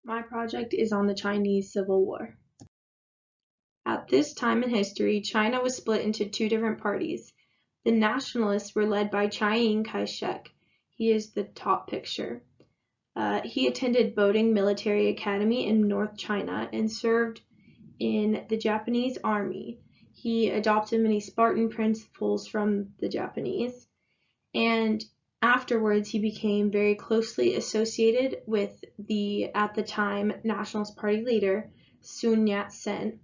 My project is on the Chinese Civil War. At this time in history, China was split into two different parties. The nationalists were led by Chiang Kai-shek. He is the top picture. He attended Bouding Military Academy in North China and served in the Japanese army. He adopted many Spartan principles from the Japanese, and afterwards he became very closely associated with the, at the time, Nationalist Party leader Sun Yat-sen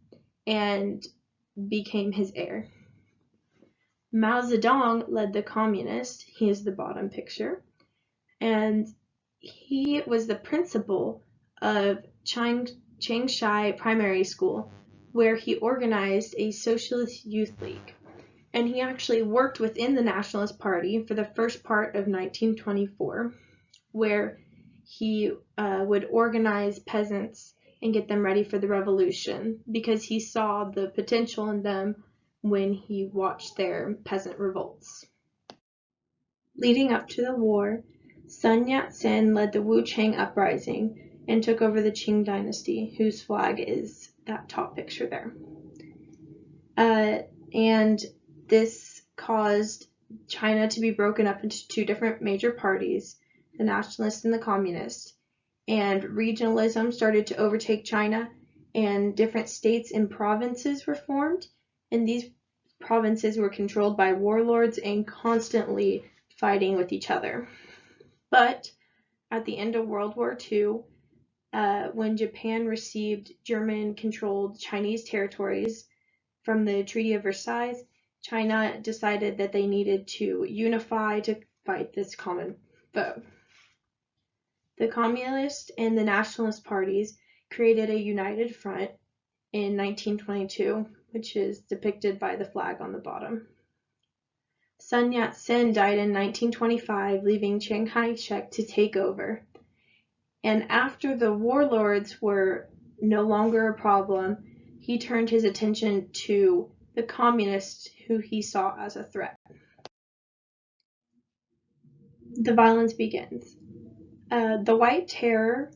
and became his heir. Mao Zedong led the communists. He is the bottom picture, and he was the principal of Changsha Primary School, where he organized a socialist youth league. And he actually worked within the Nationalist Party for the first part of 1924, where he would organize peasants and get them ready for the revolution, because he saw the potential in them when he watched their peasant revolts. Leading up to the war, Sun Yat-sen led the Wuchang Uprising and took over the Qing dynasty, whose flag is that top picture there. And this caused China to be broken up into two different major parties, the nationalists and the communists, and regionalism started to overtake China, and different states and provinces were formed, and these provinces were controlled by warlords and constantly fighting with each other. But at the end of World War II, when Japan received German-controlled Chinese territories from the Treaty of Versailles, China decided that they needed to unify to fight this common foe. The Communist and the Nationalist parties created a united front in 1922, which is depicted by the flag on the bottom. Sun Yat-sen died in 1925, leaving Chiang Kai-shek to take over. And after the warlords were no longer a problem, he turned his attention to the communists who he saw as a threat. The violence begins. The White Terror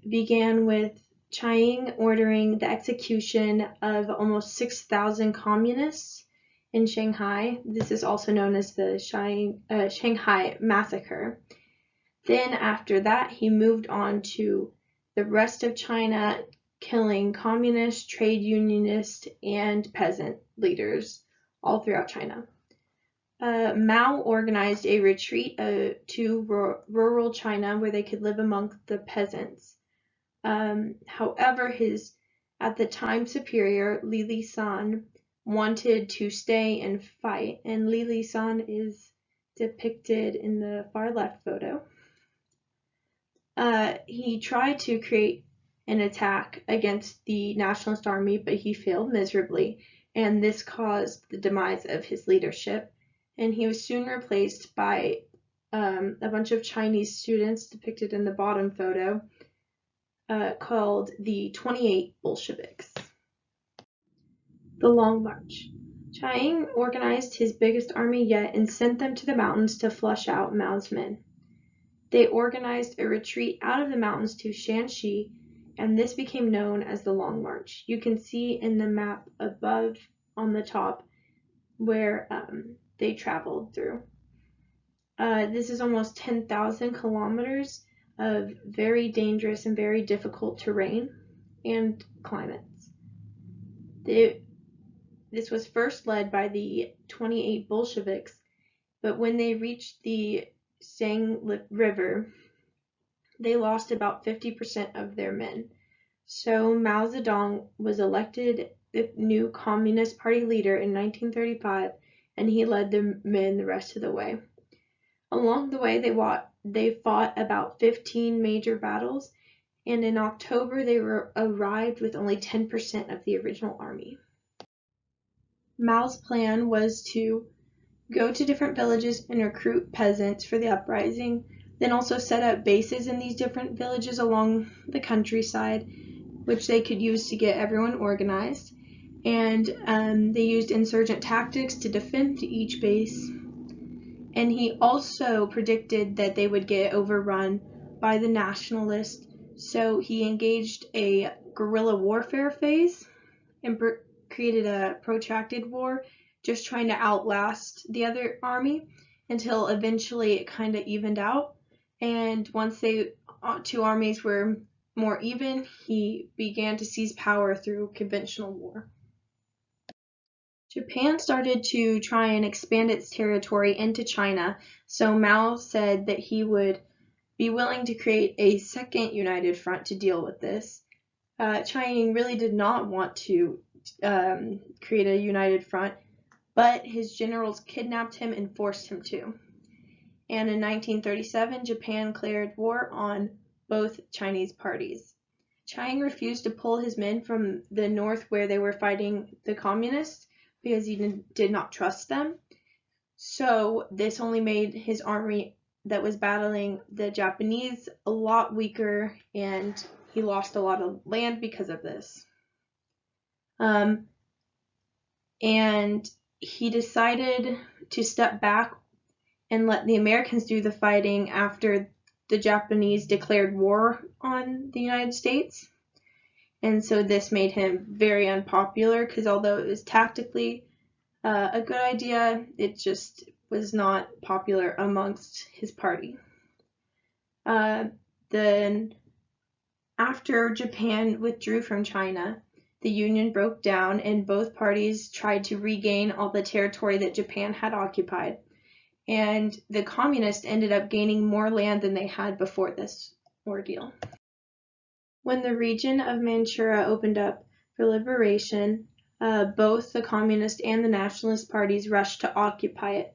began with Chiang ordering the execution of almost 6,000 communists in Shanghai. This is also known as the Shanghai Massacre. Then after that, he moved on to the rest of China, killing communists, trade unionists, and peasant leaders all throughout China. Mao organized a retreat to rural China where they could live among the peasants. However, his, at the time, superior, Li Lisan, wanted to stay and fight, and Li Lisan is depicted in the far left photo. He tried to create an attack against the Nationalist Army, but he failed miserably, and this caused the demise of his leadership. And he was soon replaced by a bunch of Chinese students depicted in the bottom photo, called the 28 Bolsheviks. The Long March. Chiang organized his biggest army yet and sent them to the mountains to flush out Mao's men. They organized a retreat out of the mountains to Shanxi, and this became known as the Long March. You can see in the map above on the top where they traveled through. This is almost 10,000 kilometers of very dangerous and very difficult terrain and climates. This was first led by the 28 Bolsheviks, but when they reached the Sang River, they lost about 50% of their men. So Mao Zedong was elected the new Communist Party leader in 1935, and he led the men the rest of the way. Along the way, they fought about 15 major battles, and in October they arrived with only 10% of the original army. Mao's plan was to go to different villages and recruit peasants for the uprising, then also set up bases in these different villages along the countryside, which they could use to get everyone organized. And they used insurgent tactics to defend each base. And he also predicted that they would get overrun by the nationalists, So he engaged a guerrilla warfare phase and created a protracted war, just trying to outlast the other army until eventually it kind of evened out. And once the two armies were more even, he began to seize power through conventional war. Japan started to try and expand its territory into China, so Mao said that he would be willing to create a second united front to deal with this. Chiang really did not want to create a united front, but his generals kidnapped him and forced him to. And in 1937, Japan declared war on both Chinese parties. Chiang refused to pull his men from the north where they were fighting the communists because he did not trust them. So this only made his army that was battling the Japanese a lot weaker, and he lost a lot of land because of this. And he decided to step back and let the Americans do the fighting after the Japanese declared war on the United States. And so this made him very unpopular because although it was tactically a good idea, it just was not popular amongst his party. Then after Japan withdrew from China, the Union broke down and both parties tried to regain all the territory that Japan had occupied. And the communists ended up gaining more land than they had before this ordeal. When the region of Manchuria opened up for liberation, both the communist and the nationalist parties rushed to occupy it.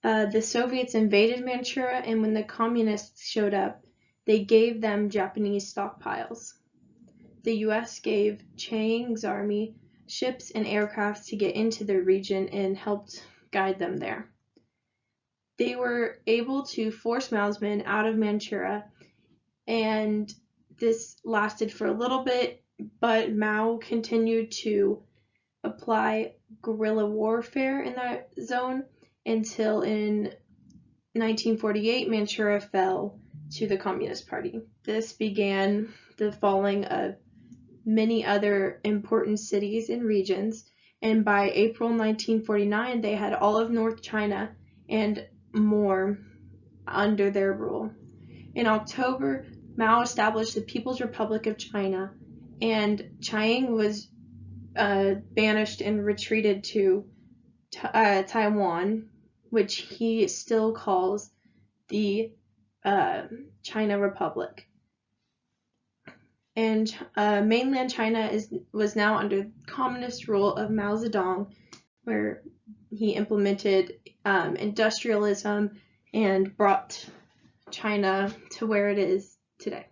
The Soviets invaded Manchuria, and when the communists showed up, they gave them Japanese stockpiles. The US gave Chiang's army ships and aircraft to get into the region and helped guide them there. They were able to force Mao's men out of Manchuria, and this lasted for a little bit, but Mao continued to apply guerrilla warfare in that zone until in 1948 Manchuria fell to the Communist Party. This began the falling of many other important cities and regions, and by April 1949 they had all of North China and more under their rule. In October, Mao established the People's Republic of China, and Chiang was banished and retreated to Taiwan, which he still calls the China Republic. And mainland China was now under communist rule of Mao Zedong, where he implemented industrialism and brought China to where it is today.